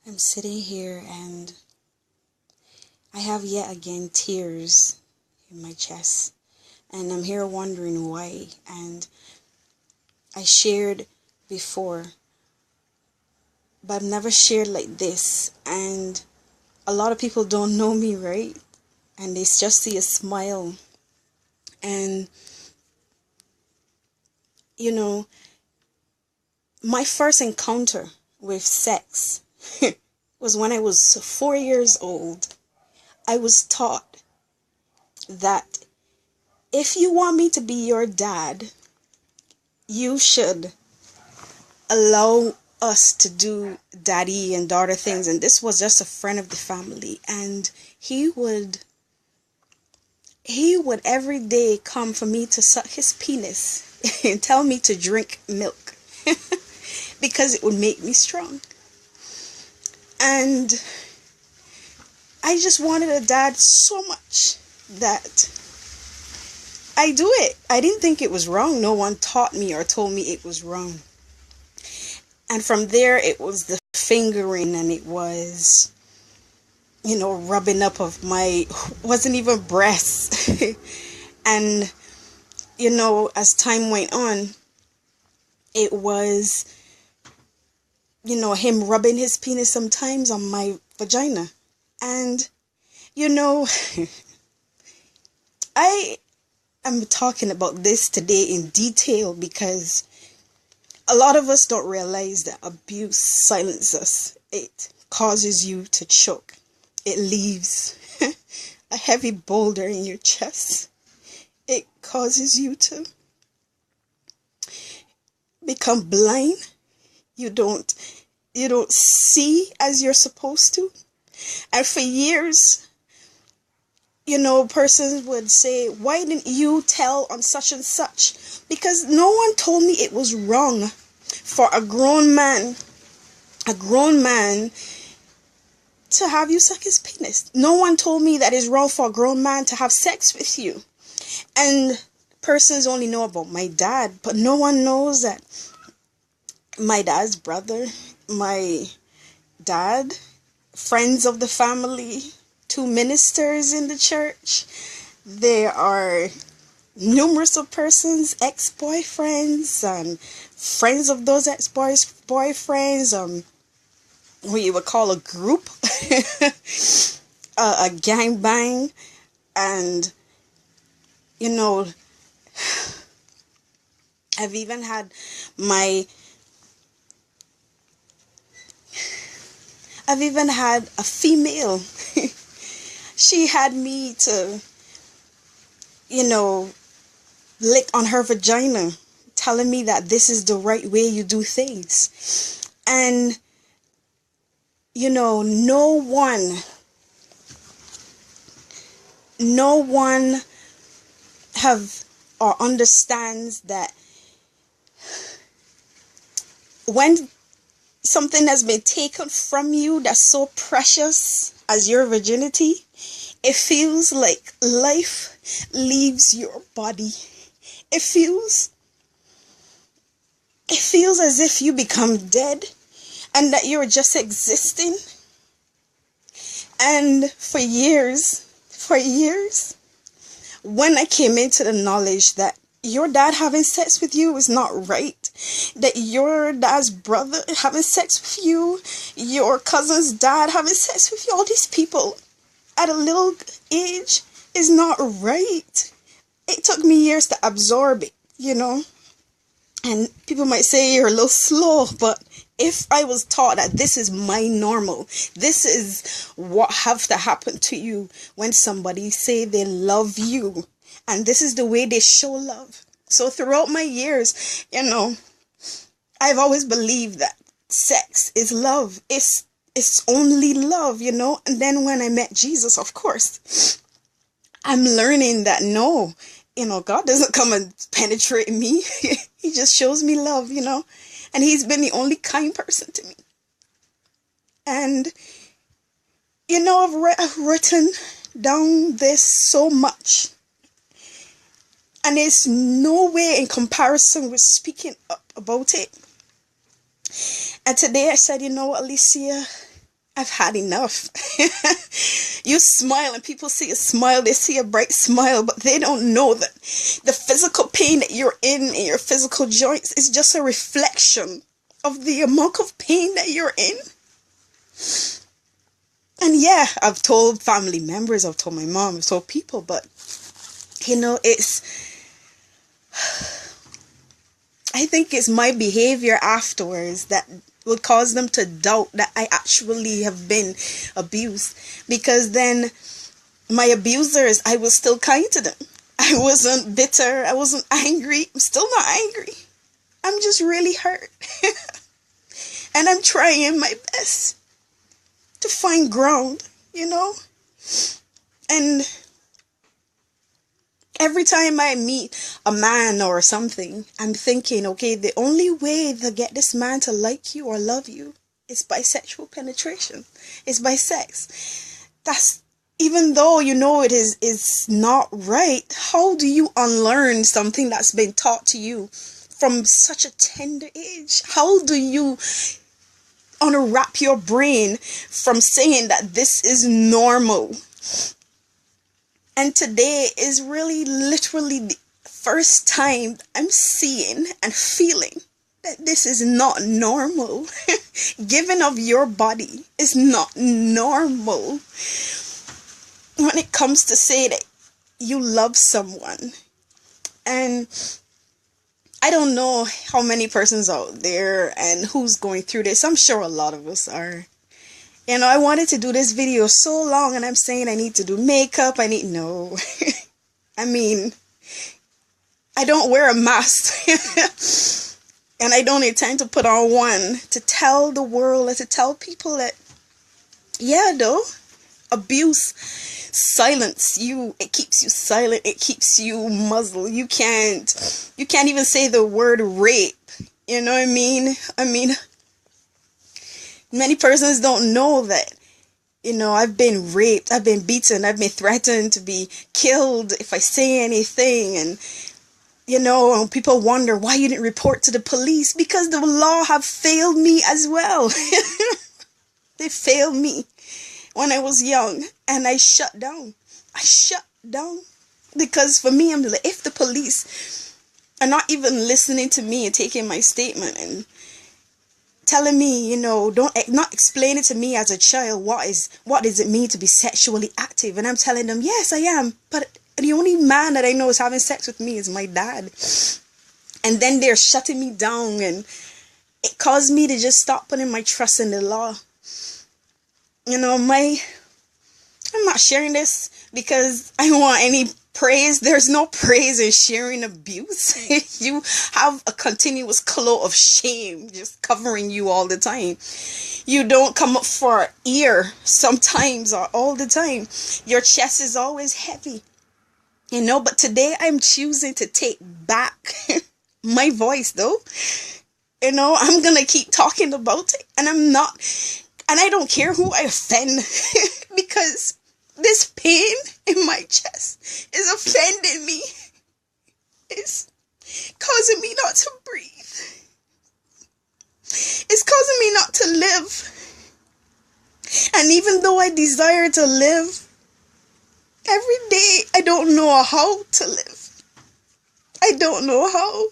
I'm sitting here and I have yet again tears in my chest, and I'm here wondering why. And I shared before, but I've never shared like this. And a lot of people don't know me, right? And they just see a smile. And you know, my first encounter with sex was when I was 4 years old. I was taught that if you want me to be your dad, you should allow us to do daddy and daughter things. And this was just a friend of the family, and he would every day come for me to suck his penis and tell me to drink milk because it would make me strong. And I just wanted a dad so much that I do it. I didn't think it was wrong. No one taught me or told me it was wrong. And from there, it was the fingering, and it was, rubbing up of my, wasn't even breasts. And, as time went on, it was, him rubbing his penis sometimes on my vagina. And, I am talking about this today in detail because a lot of us don't realize that abuse silences us. It causes you to choke. It leaves a heavy boulder in your chest. It causes you to become blind. You don't see as you're supposed to. And for years, persons would say, why didn't you tell on such and such? Because no one told me it was wrong for a grown man to have you suck his penis. No one told me that it's wrong for a grown man to have sex with you. And persons only know about my dad, but no one knows that my dad's brother, my dad, friends of the family, 2 ministers in the church, there are numerous of persons, ex-boyfriends and friends of those ex-boyfriends, what you would call a group, a gangbang. And I've even had a female. She had me to, lick on her vagina, telling me that this is the right way you do things. And, no one have or understands that when something has been taken from you that's so precious as your virginity, it feels like life leaves your body. It feels as if you become dead and that you're just existing. And for years, when I came into the knowledge that your dad having sex with you is not right, that your dad's brother having sex with you, your cousin's dad having sex with you, all these people at a little age is not right. It took me years to absorb it, And people might say you're a little slow, but if I was taught that this is my normal, this is what have to happen to you when somebody say they love you, and this is the way they show love. So throughout my years, I've always believed that sex is love. It's only love, And then when I met Jesus, of course, I'm learning that no, God doesn't come and penetrate me. He just shows me love, And he's been the only kind person to me. And, I've written down this so much. And it's no way in comparison with speaking up about it. And today I said, Alicia, I've had enough. You smile and people see a smile, they see a bright smile, but they don't know that the physical pain that you're in your physical joints is just a reflection of the amount of pain that you're in. And yeah, I've told family members, I've told my mom, I've told people, but I think it's my behavior afterwards that would cause them to doubt that I actually have been abused. Because then my abusers, I was still kind to them. I wasn't bitter. I wasn't angry. I'm still not angry. I'm just really hurt. And I'm trying my best to find ground, And every time I meet a man or something, I'm thinking, okay, the only way to get this man to like you or love you is by sexual penetration. It's by sex. That's, even though it is not right, how do you unlearn something that's been taught to you from such a tender age? How do you unwrap your brain from saying that this is normal? And today is really literally the first time I'm seeing and feeling that this is not normal. Giving of your body is not normal. When it comes to say that you love someone. And I don't know how many persons out there and who's going through this. I'm sure a lot of us are. I wanted to do this video so long, and I'm saying I need to do makeup. No. I mean, I don't wear a mask. And I don't intend to put on one to tell the world and to tell people that, yeah, though, abuse silence you. It keeps you silent. It keeps you muzzled. You can't even say the word rape. You know what I mean? Many persons don't know that, I've been raped, I've been beaten, I've been threatened to be killed if I say anything. And, people wonder why you didn't report to the police. Because the law have failed me as well. They failed me when I was young, and I shut down. Because for me, I'm like, if the police are not even listening to me and taking my statement and telling me, not explaining to me as a child what does it mean to be sexually active, and I'm telling them, yes, I am, but the only man that I know is having sex with me is my dad. And then they're shutting me down, and it caused me to just stop putting my trust in the law. I'm not sharing this because I want any praise. There's no praise in sharing abuse. You have a continuous cloak of shame just covering you all the time. You don't come up for air sometimes or all the time. Your chest is always heavy. But today I'm choosing to take back my voice, though. I'm going to keep talking about it, and I don't care who I offend because this pain in my chest is offending me. It's causing me not to breathe. It's causing me not to live. And even though I desire to live, every day I don't know how to live. I don't know how.